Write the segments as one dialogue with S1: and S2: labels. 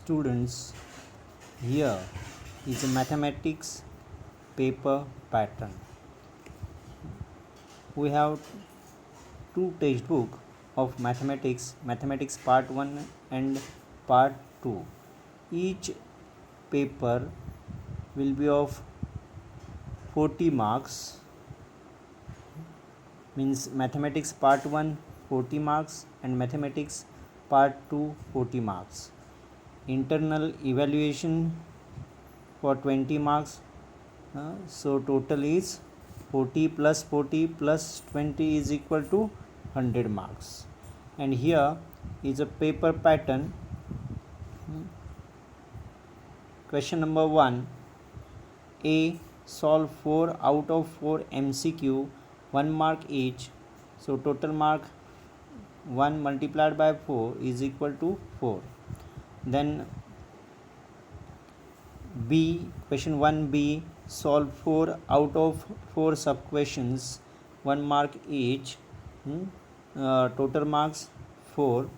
S1: Students, here is a mathematics paper pattern. We have two textbooks of mathematics part 1 and part 2. Each paper will be of 40 marks, means mathematics part 1 40 marks and mathematics part 2 40 marks. Internal evaluation for 20 marks, so total is 40 plus 40 plus 20 is equal to 100 marks. And here is a paper pattern. Question number 1, A, solve 4 out of 4 MCQ, 1 mark each, so total mark 1 multiplied by 4 is equal to 4. Then B, question 1B, solve 4 out of 4 sub questions, 1 mark each, total marks 4.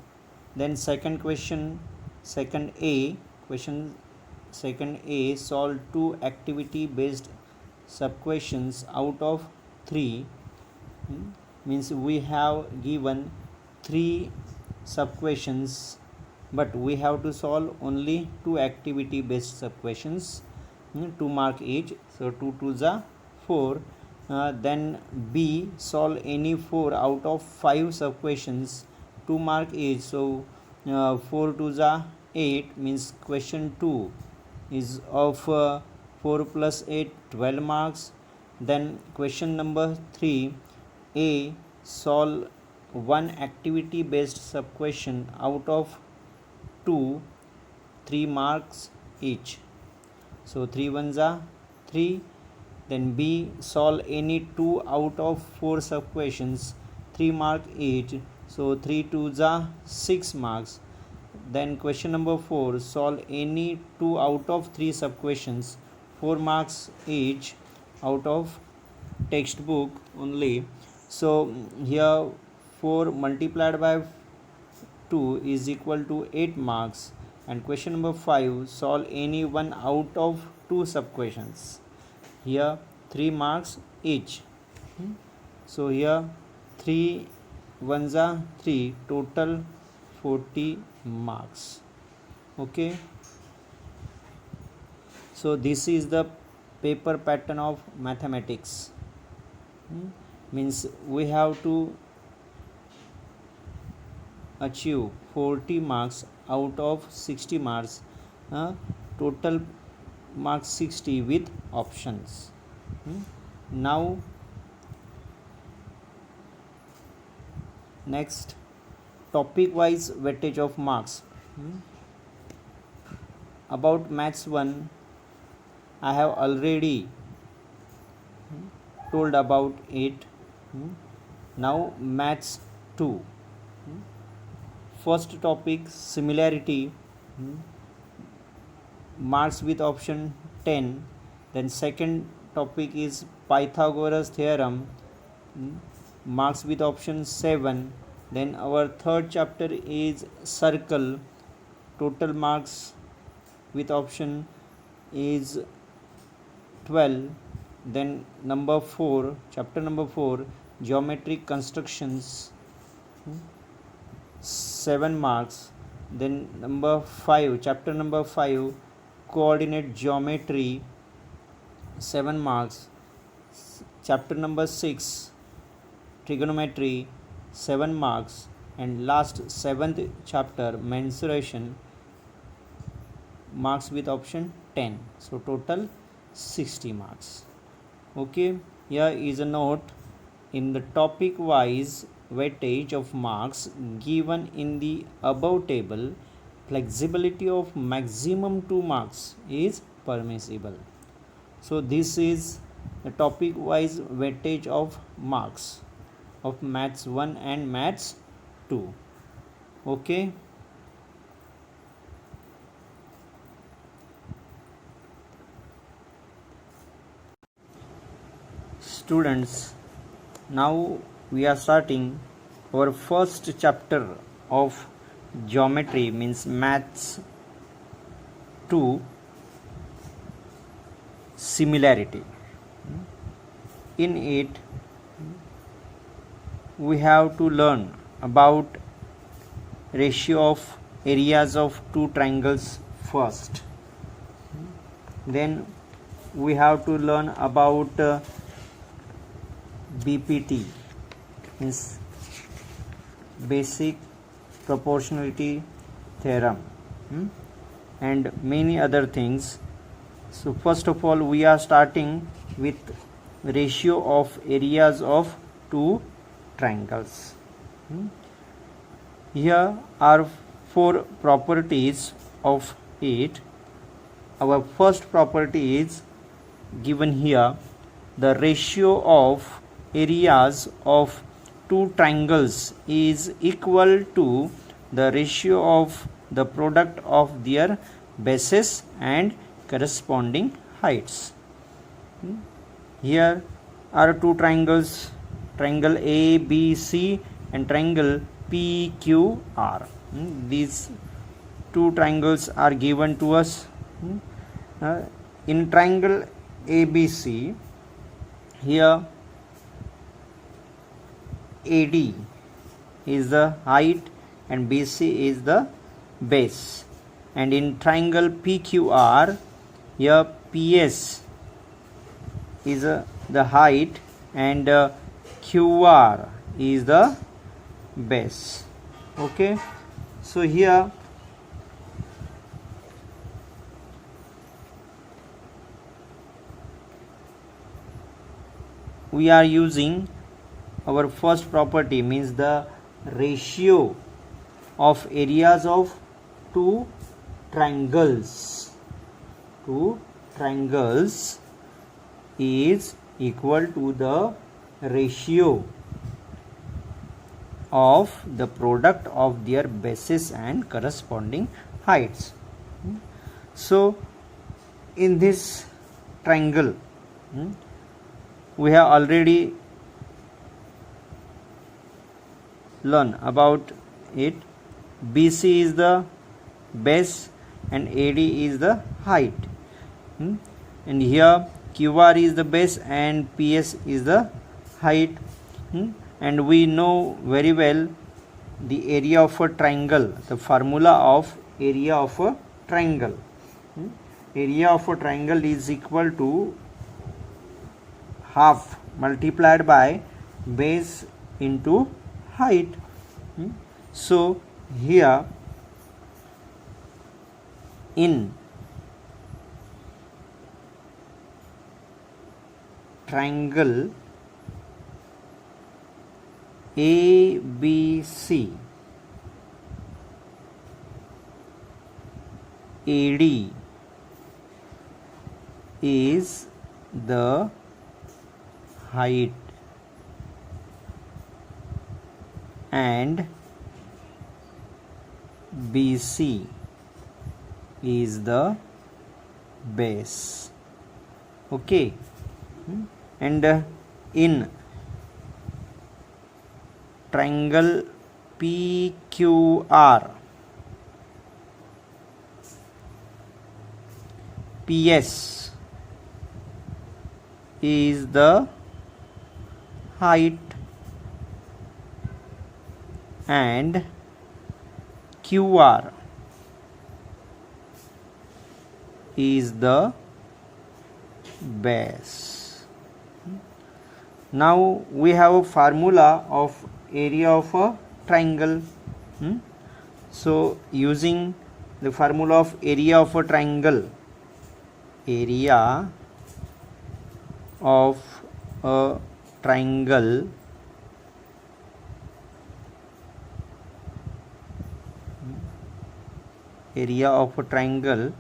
S1: Then second question, second A, solve 2 activity based sub questions out of 3, means we have given 3 sub questions, but we have to solve only 2 activity based sub questions, 2 mark each, so 2 2s are 4. Then B, solve any 4 out of 5 sub questions, 2 mark each, so 4 2s are 8, means question 2 is of 4 plus 8 12 marks. Then question number 3, A, solve 1 activity based sub question out of 2, 3 marks each, so 3 1s are 3. Then B, solve any 2 out of 4 sub questions, 3 mark each, so 3 2s are 6 marks. Then question number 4, solve any 2 out of 3 sub questions, 4 marks each, out of textbook only. So here 4 multiplied by 2 is equal to 8 marks. And question number 5, solve any one out of 2 sub questions, here 3 marks each, so here 3 1s are 3, total 40 marks. Okay, so this is the paper pattern of mathematics. Means we have to achieve 40 marks out of 60 marks, total marks 60 with options. Now next, topic wise weightage of marks. About maths 1 I have already told about it. Now maths 2, first topic similarity, marks with option 10. Then second topic is Pythagoras theorem, marks with option 7. Then our third chapter is circle, total marks with option is 12. Then chapter number 4, geometric constructions, 7 marks. Then chapter number 5, coordinate geometry, 7 marks. Chapter number 6, trigonometry, 7 marks. And last 7th chapter, mensuration, marks with option 10, so total 60 marks. Okay, here is a note. In the topic wise weightage of marks given in the above table, flexibility of maximum 2 marks is permissible. So this is the topic wise weightage of marks of maths 1 and maths 2. Okay, students, now we are starting our first chapter of geometry, means maths to similarity. In it, we have to learn about ratio of areas of two triangles first. Then we have to learn about BPT, means basic proportionality theorem, and many other things. So first of all, we are starting with ratio of areas of two triangles. Here are four properties of it. Our first property is given here. The ratio of areas of two triangles is equal to the ratio of the product of their bases and corresponding heights. Here are two triangles, triangle ABC and triangle PQR. These two triangles are given to us. In triangle ABC, here AD is the height and BC is the base, and in triangle PQR, here PS is the height and QR is the base. Okay, so here we are using our first property, means the ratio of areas of two triangles. Two triangles is equal to the ratio of the product of their bases and corresponding heights. So in this triangle, we have already learned about it. BC is the base and AD is the height, and here QR is the base and PS is the height. And we know very well the area of a triangle, the formula of area of a triangle. Area of a triangle is equal to half multiplied by base into height. So here in triangle ABC, AD is the height and BC is the base. Okay, and in triangle PQR, PS is the height and QR is the base. Now we have a formula of area of a triangle. So using the formula of area of a triangle, area of a triangle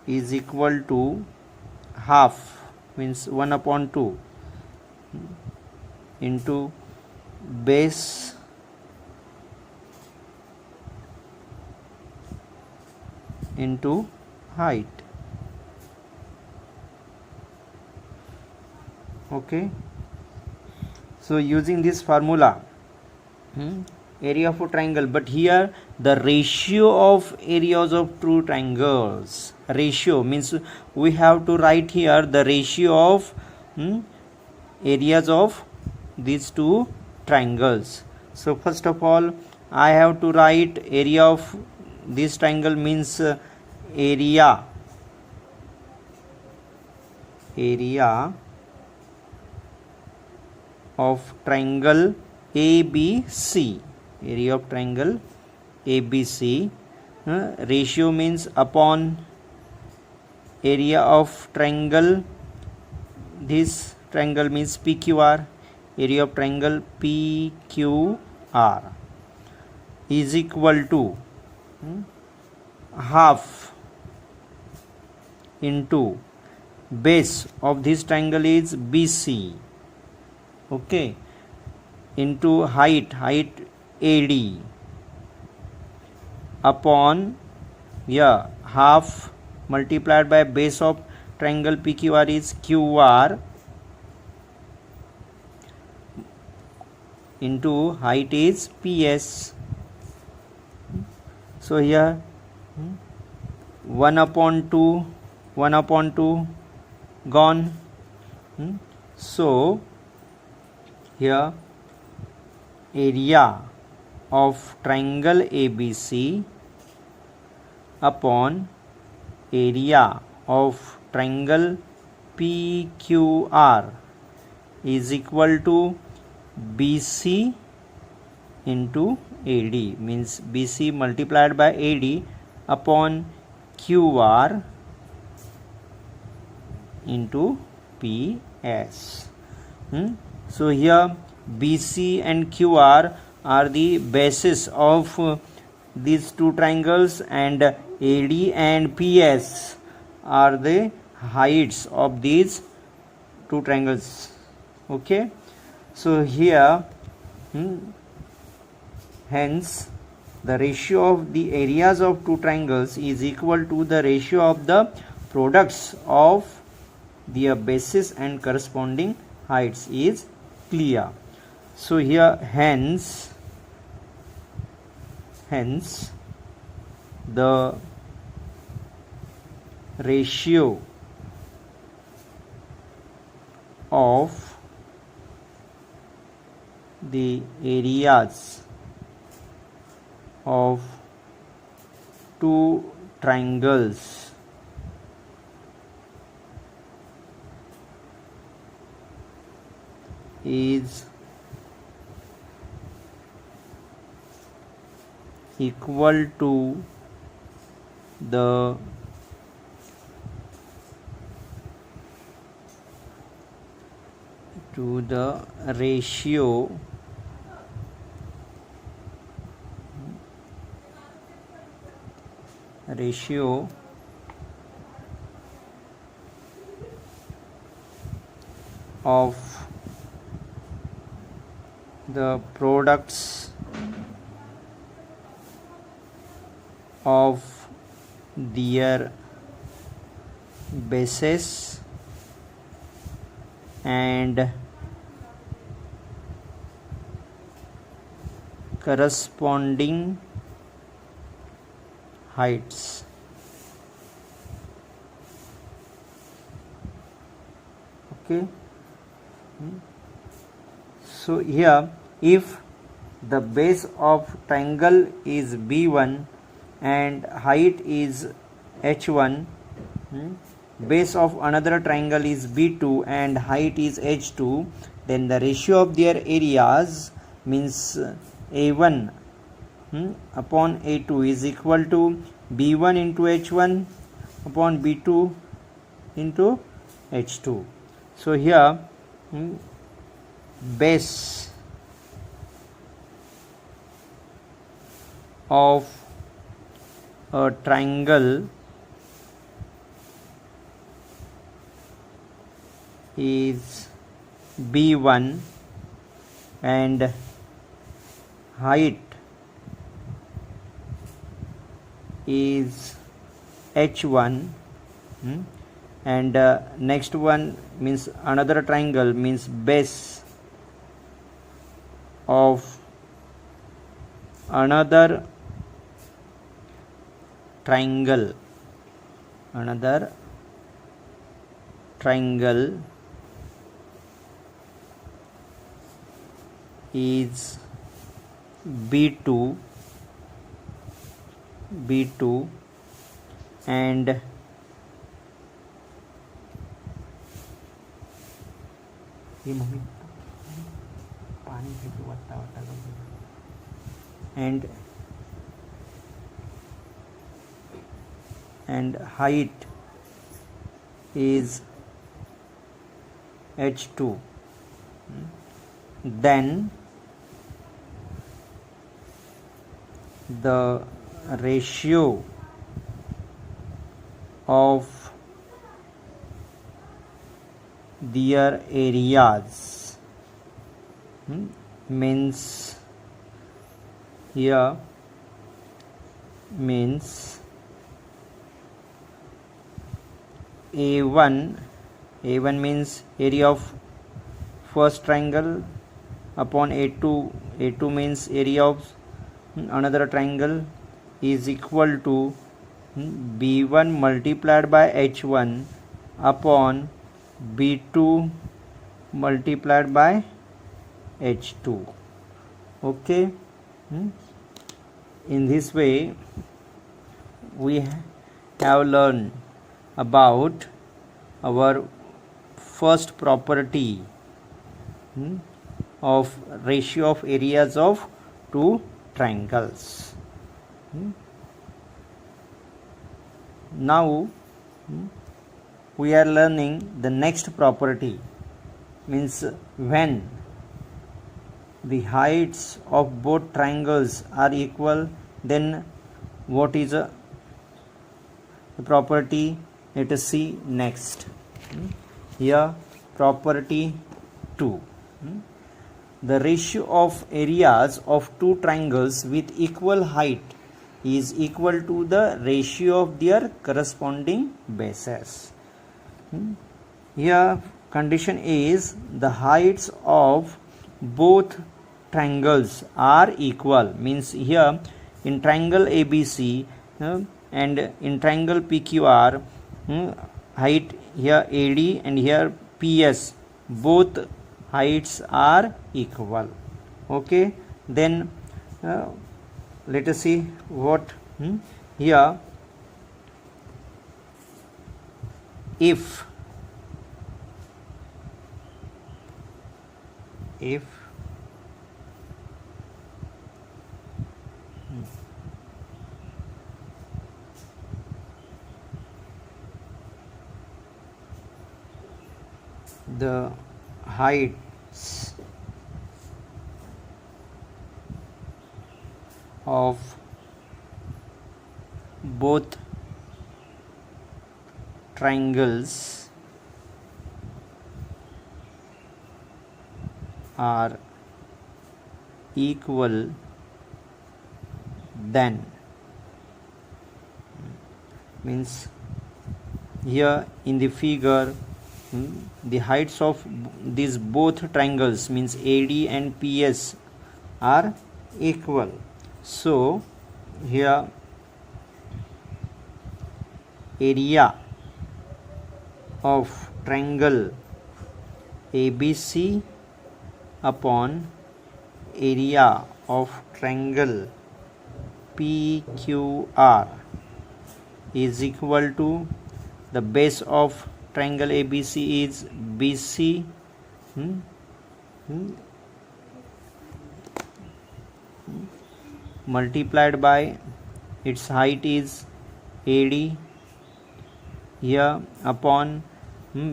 S1: is equal to half, means 1/2 into base into height. Okay, so using this formula, area of a triangle, but here the ratio of areas of two triangles. Ratio means we have to write here the ratio of areas of these two triangles. So first of all, I have to write area of this triangle means area of triangle ABC. Area of triangle ABC. Ratio means upon area of triangle, this triangle means PQR, area of triangle PQR is equal to half into base of this triangle is BC, okay, into height AD upon half multiplied by base of triangle PQR is QR into height is PS. So here 1 upon 2 gone. So here area of triangle ABC upon area of triangle PQR is equal to BC into AD, means BC multiplied by AD upon QR into PS. So here BC and QR are the bases of these two triangles, and AD and PS are the heights of these two triangles. Okay, so here hence the ratio of the areas of two triangles is equal to the ratio of the products of their bases and corresponding heights is clear. So here hence the ratio of the areas of two triangles is equal to the ratio of the products of their bases and corresponding heights. Okay, so here if the base of triangle is B1 and height is H1, base of another triangle is B2 and height is H2, then the ratio of their areas means A1 upon A2 is equal to B1 into H1 upon B2 into H2. So here base of a triangle is B1 and height is H1, and next one means another triangle means base of another triangle is B2 and and height is H2, then the ratio of their areas means here means A1 means area of first triangle upon A2 means area of another triangle is equal to B1 multiplied by H1 upon B2 multiplied by H2. Okay, in this way we have learned about our first property of ratio of areas of two triangles. Now we are learning the next property, means when the heights of both triangles are equal, then what is the property? Let us see next. Here property 2. The ratio of areas of two triangles with equal height is equal to the ratio of their corresponding bases. Here condition is the heights of both triangles are equal, means here in triangle ABC and in triangle PQR, height here AD and here PS, both heights are equal. Okay, then let us see what here. If the heights of both triangles are equal, then means here in the figure the heights of these both triangles means AD and PS are equal. So here area of triangle ABC upon area of triangle PQR is equal to the base of triangle ABC is BC multiplied by its height is AD here upon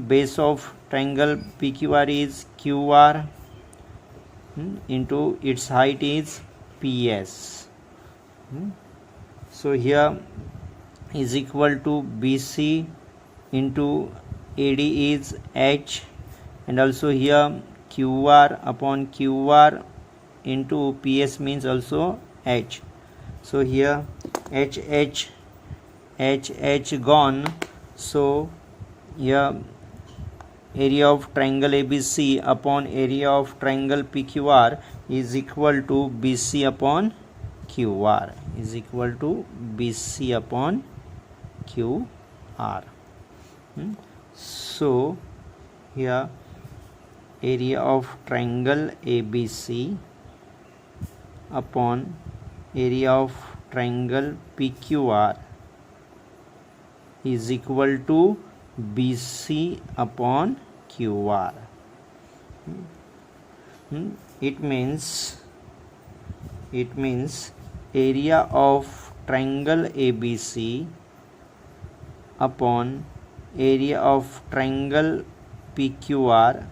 S1: base of triangle PQR is QR into its height is PS. So here is equal to BC into AD is H, and also here QR upon QR into PS means also H. So here H gone. So here area of triangle ABC upon area of triangle PQR is equal to BC upon QR is equal to BC upon QR. So here area of triangle ABC upon area of triangle PQR is equal to BC upon QR. It means area of triangle ABC upon area of triangle PQR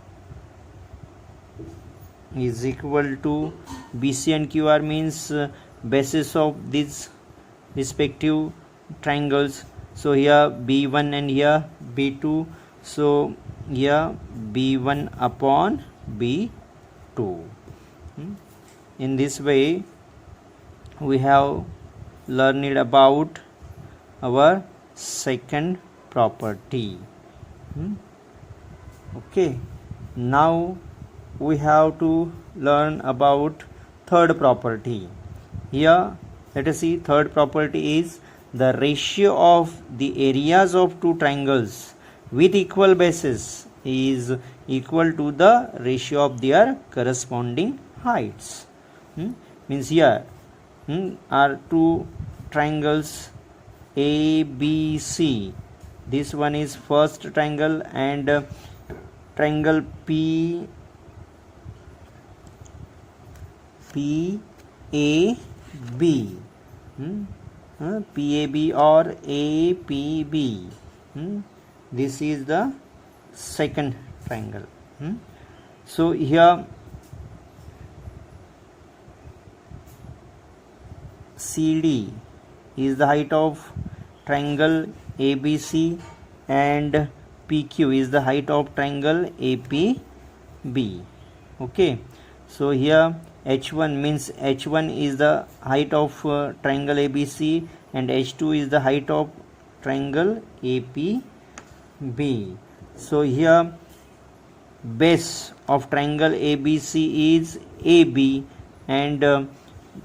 S1: is equal to BC and QR means bases of these respective triangles. So here B1 and here B2, so here B1 upon B2. In this way we have learned about our second property. Okay, now we have to learn about third property. Here let us see, third property is the ratio of the areas of two triangles with equal bases is equal to the ratio of their corresponding heights. Means here are two triangles ABC. This one is first triangle and triangle PAB. PAB or APB. This is the second triangle. So here CD is the height of triangle ABC and PQ is the height of triangle APB. Okay, so here H1 means H1 is the height of triangle ABC and H2 is the height of triangle APB. So here base of triangle ABC is AB and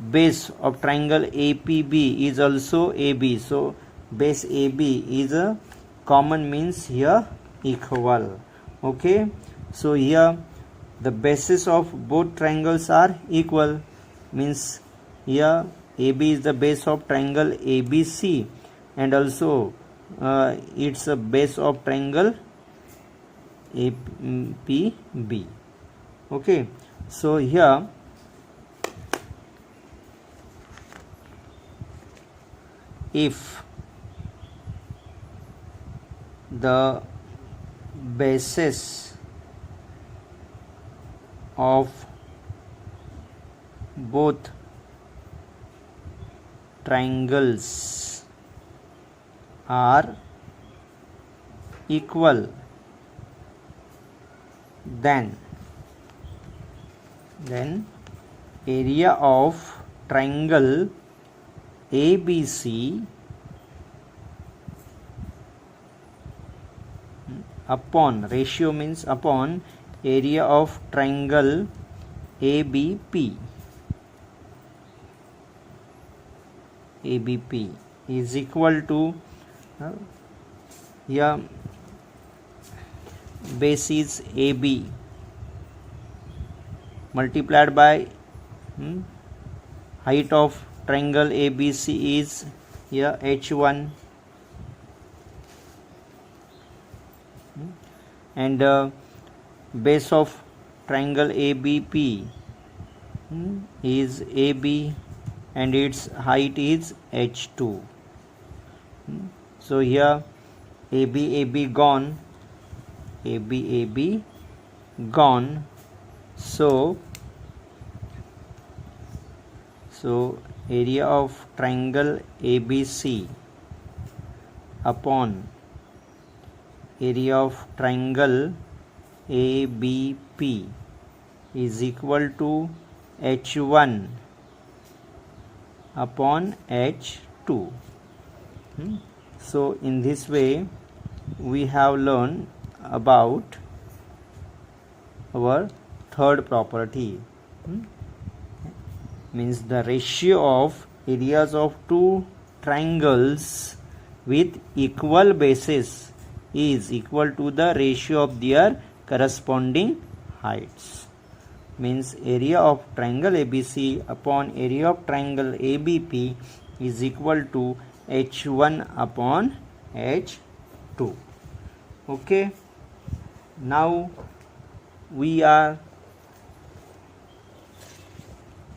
S1: base of triangle APB is also AB. So base AB is a common, means here equal. Okay, so here the bases of both triangles are equal, means here AB is the base of triangle ABC and also it's a base of triangle APB. Okay, so here if the bases of both triangles are equal, then area of triangle ABC upon ratio means upon area of triangle ABP is equal to here base is AB multiplied by height of triangle ABC is here H1 and base of triangle ABP is AB and its height is H2. So here AB gone, AB gone. So area of triangle ABC upon area of triangle ABP is equal to H1 upon H2. So in this way we have learned about our third property, means the ratio of areas of two triangles with equal bases is equal to the ratio of their corresponding heights. Means area of triangle ABC upon area of triangle ABP is equal to H1 upon H2. Okay, now we are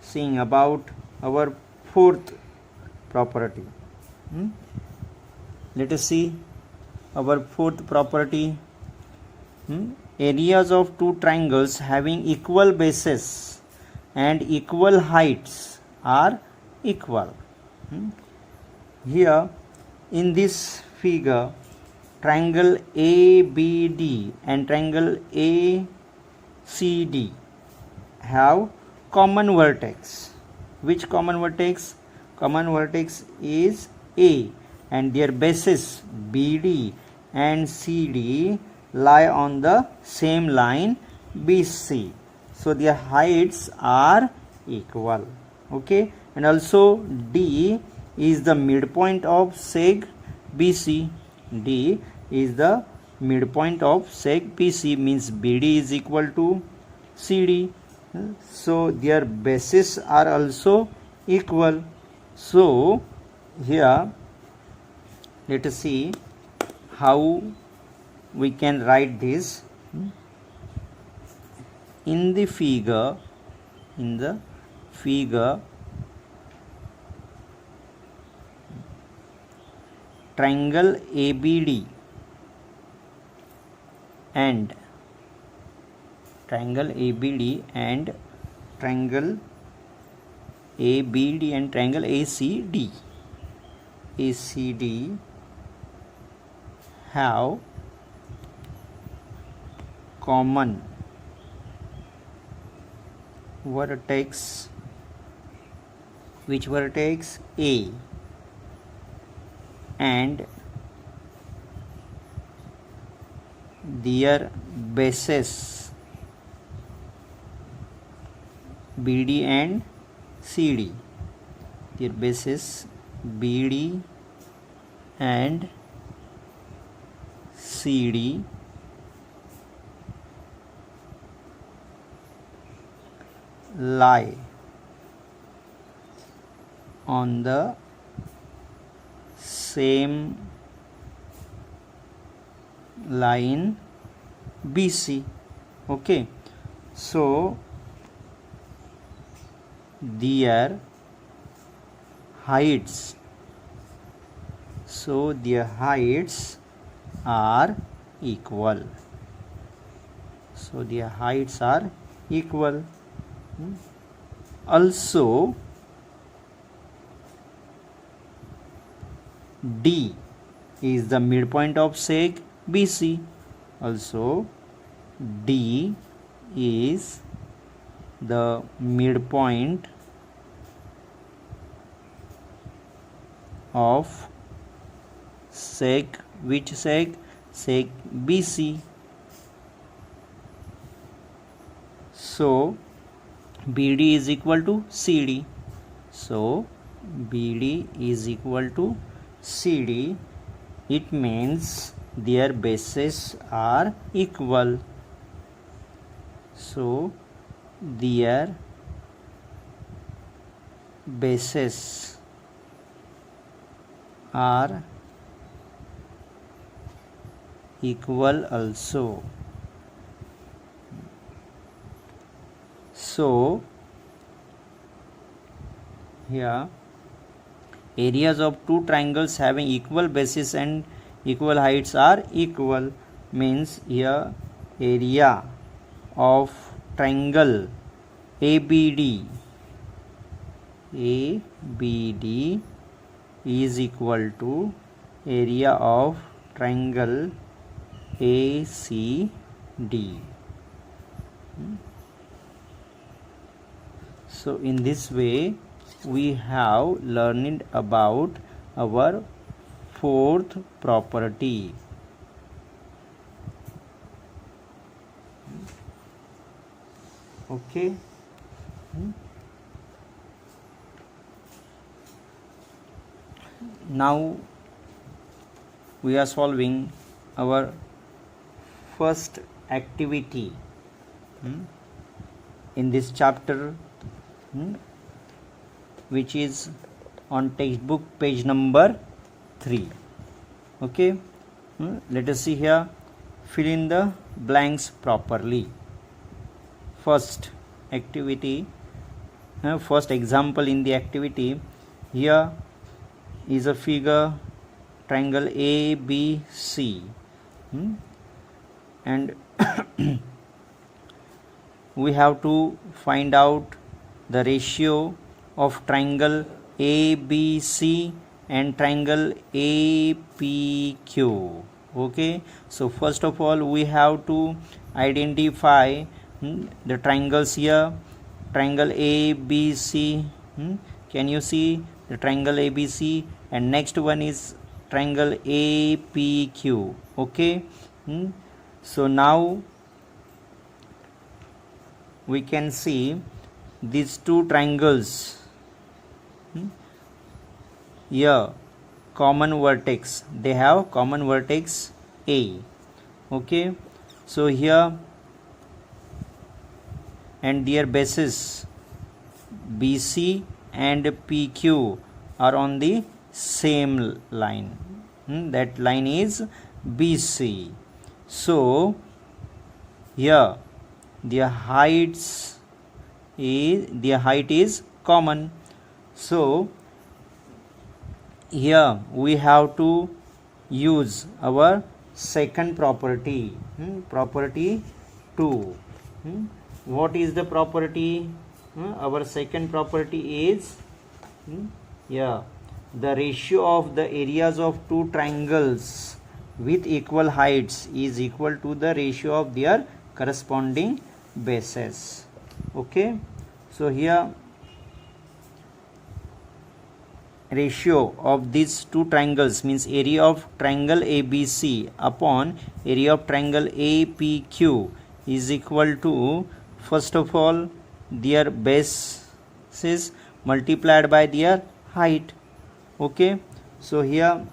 S1: seeing about our fourth property. Let us see our fourth property. Areas of two triangles having equal bases and equal heights are equal. Here in this figure, triangle ABD and triangle ACD have common vertex. Which common vertex? Common vertex is A, and their bases BD and CD lie on the same line BC. So their heights are equal. Okay, and also D is the midpoint of seg BC. D is the midpoint of seg BC, means BD is equal to CD. So their bases are also equal. So here let us see how we can write this. In the figure triangle ABD and triangle ABD and triangle ACD have common vertex. Which vertex? A. And their bases BD and CD. Their bases BD and CD lie on the same line BC. Okay, so their heights are equal. Also D is the midpoint of seg BC. Also D is the midpoint of seg, which seg? Seg BC. So BD is equal to CD. So BD is equal to CD. It means their bases are equal. So their bases are equal also. So here areas of two triangles having equal bases and equal heights are equal, means here area of triangle ABD is equal to area of triangle ACD. So in this way we have learned about our fourth property. Okay. Now we are solving our first activity in this chapter, which is on textbook page number 3. Okay, let us see here. Fill in the blanks properly. First activity, first example in the activity. Here is a figure, triangle ABC, and we have to find out the ratio of triangle ABC and triangle APQ. Okay, so first of all we have to identify the triangles here. Triangle ABC, can you see the triangle ABC? And next one is triangle APQ. Okay, so now we can see these two triangles here, common vertex, they have common vertex A. Okay, so here, and their bases BC and PQ are on the same line, that line is BC. So here their height is common. So here we have to use our second property, property 2. What is the property? Our second property is the ratio of the areas of two triangles with equal heights is equal to the ratio of their corresponding bases. Okay, so here ratio of these two triangles means area of triangle ABC upon area of triangle APQ is equal to, first of all, their bases multiplied by their height. Okay, so here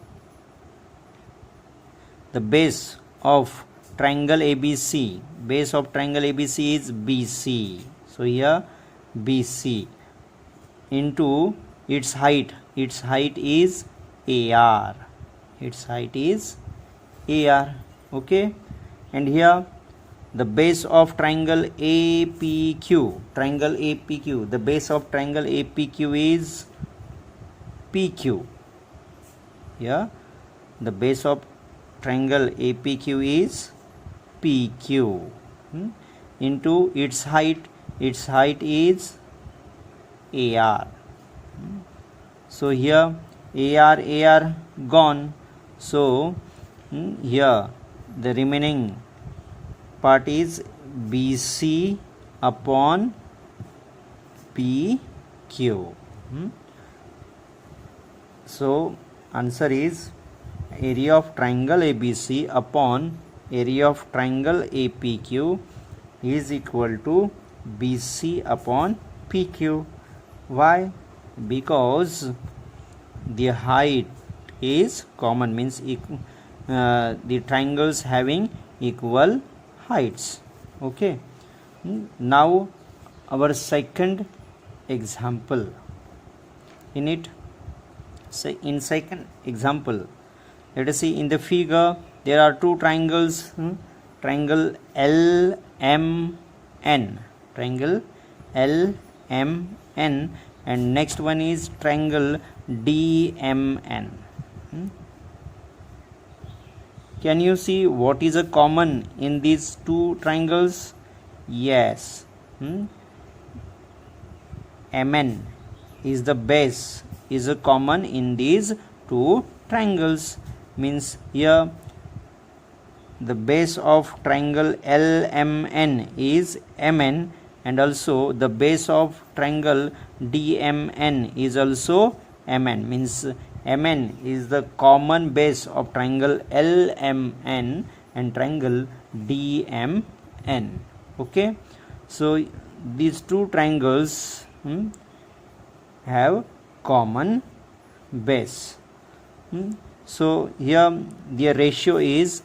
S1: the base of triangle ABC, base of triangle ABC is BC. So here BC into its height is AR, its height is AR. Okay, and here the base of triangle APQ, the base of triangle APQ is PQ. Yeah, the base of triangle APQ is PQ, into its height is AR. So here AR gone, so here the remaining part is BC upon PQ. So answer is area of triangle ABC upon area of triangle APQ is equal to BC upon PQ. Why? Because the height is common, means the triangles having equal heights. Okay, now our second example. In it, say in second example, let us see in the figure there are two triangles, triangle LMN, and next one is triangle DMN. Can you see what is a common in these two triangles? Yes, MN is the base, is a common in these two triangles, means here the base of triangle LMN is MN, and also the base of triangle DMN is also MN, means MN is the common base of triangle LMN and triangle DMN. Okay, so these two triangles have common base. So here the ratio is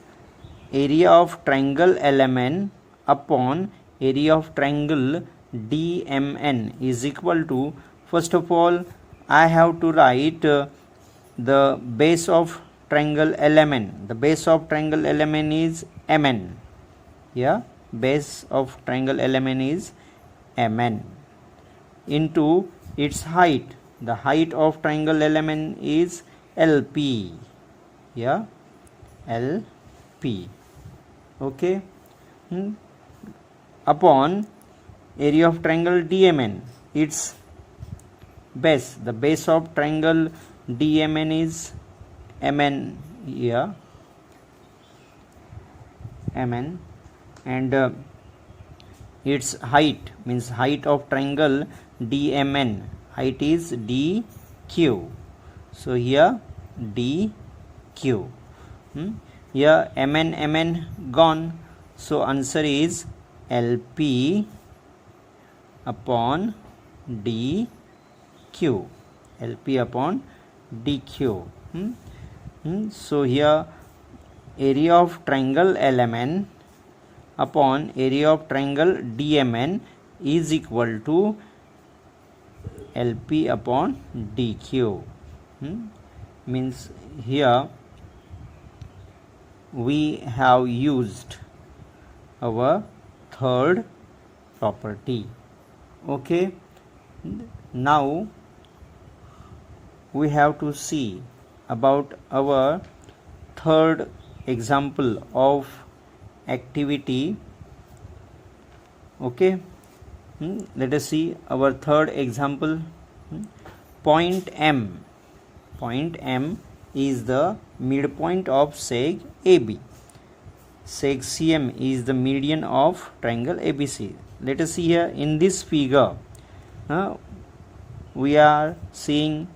S1: area of triangle LMN upon area of triangle DMN is equal to, first of all I have to write the base of triangle LMN. The base of triangle LMN is MN. Yeah, base of triangle LMN is MN into its height. The height of triangle LMN is LP. Yeah, LP. Okay. Upon area of triangle DMN, its base. The base of triangle DMN is MN. Yeah, MN, and its height means height of triangle DMN. Height is DQ. So here DQ. Here MN gone. So answer is LP upon DQ. LP upon DQ. So here area of triangle LMN upon area of triangle DMN is equal to LP upon DQ. Means here we have used our third property. Okay, now we have to see about our third example of activity. Okay, let us see our third example. Point M. Point M is the midpoint of seg AB. Seg CM is the median of triangle ABC. Let us see here in this figure. We are seeing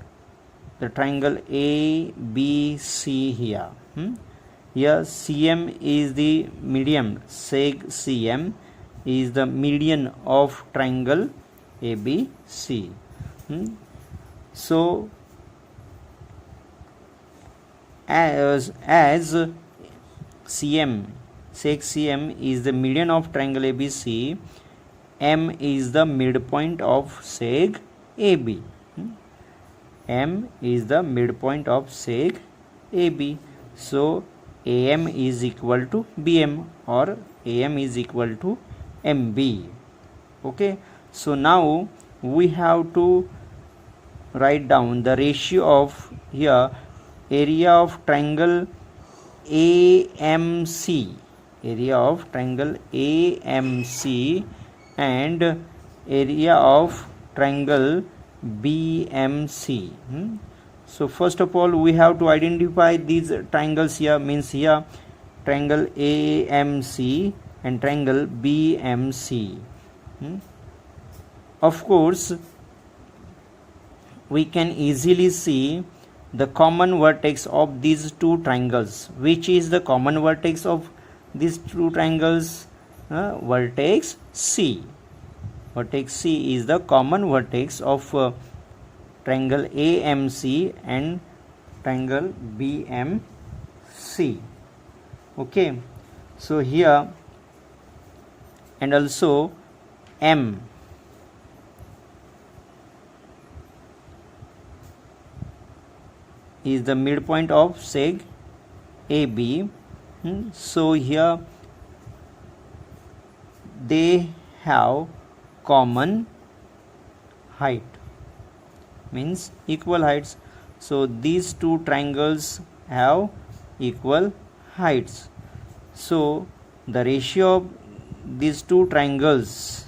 S1: the triangle ABC here. Here CM is the median. Seg CM is the median of triangle ABC. So as CM, seg CM is the median of triangle ABC, M is the midpoint of seg AB. M is the midpoint of seg AB. So AM is equal to BM or AM is equal to MB. Okay, so now we have to write down the ratio of here area of triangle AMC, area of triangle AMC and area of triangle BMC. So first of all we have to identify these triangles here. Means here triangle AMC and triangle BMC. Of course we can easily see the common vertex of these two triangles. Which is the common vertex of these two triangles? Vertex C. Vertex C is the common vertex of triangle AMC and triangle BMC. Okay, so here and also M is the midpoint of seg AB. So here they have common height, means equal heights. So these two triangles have equal heights. So the ratio of these two triangles,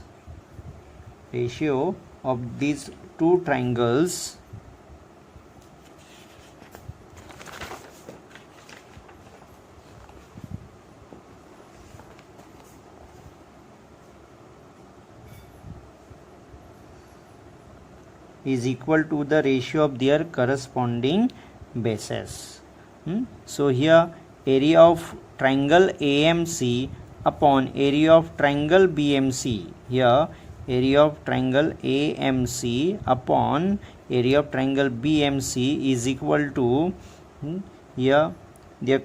S1: is equal to the ratio of their corresponding bases. So here area of triangle AMC upon area of triangle BMC. Here area of triangle AMC upon area of triangle BMC is equal to Here their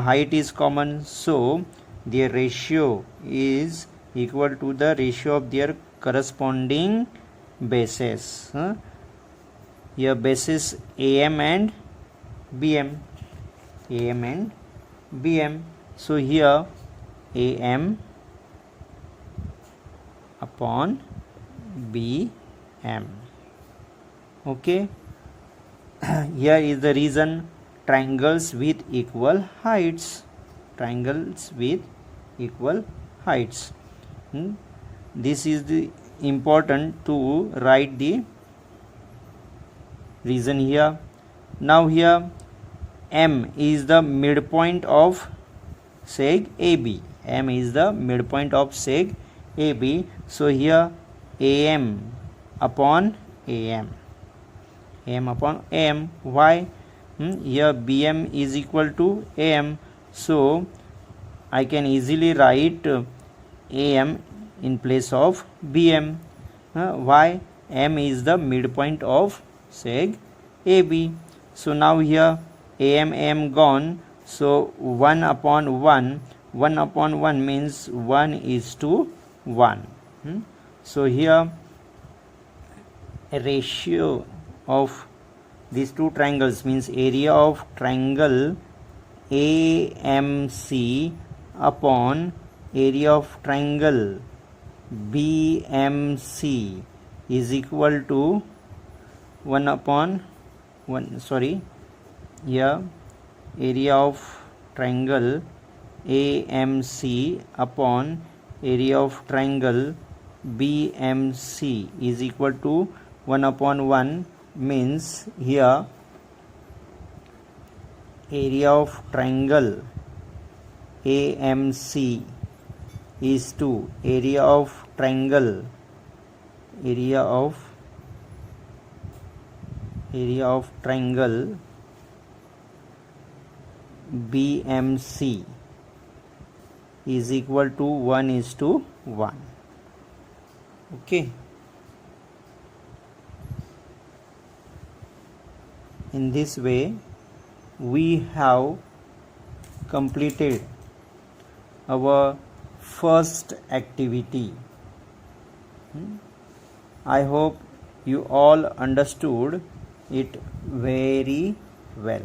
S1: height is common, so their ratio is equal to the ratio of their corresponding bases. Here bases AM and BM. AM and BM. So here AM upon BM. Okay. Here is the reason: triangles with equal heights. Triangles with equal heights. This is the important to write the reason here. Now here M is the midpoint of seg AB. M is the midpoint of seg AB. So here AM upon AM. AM upon AM. Why? Here BM is equal to AM. So I can easily write AM in place of BM. Why? M is the midpoint of seg AB. So now here AM gone. So 1 upon 1. 1 upon 1 means 1 is to 1. So here a ratio of these two triangles means area of triangle AMC upon area of triangle BMC is equal to 1 upon 1. Here area of triangle AMC upon area of triangle BMC is equal to 1 upon 1, means here area of triangle AMC is to area of triangle BMC is equal to 1 is to 1. Okay. In this way we have completed our first activity. I hope you all understood it very well.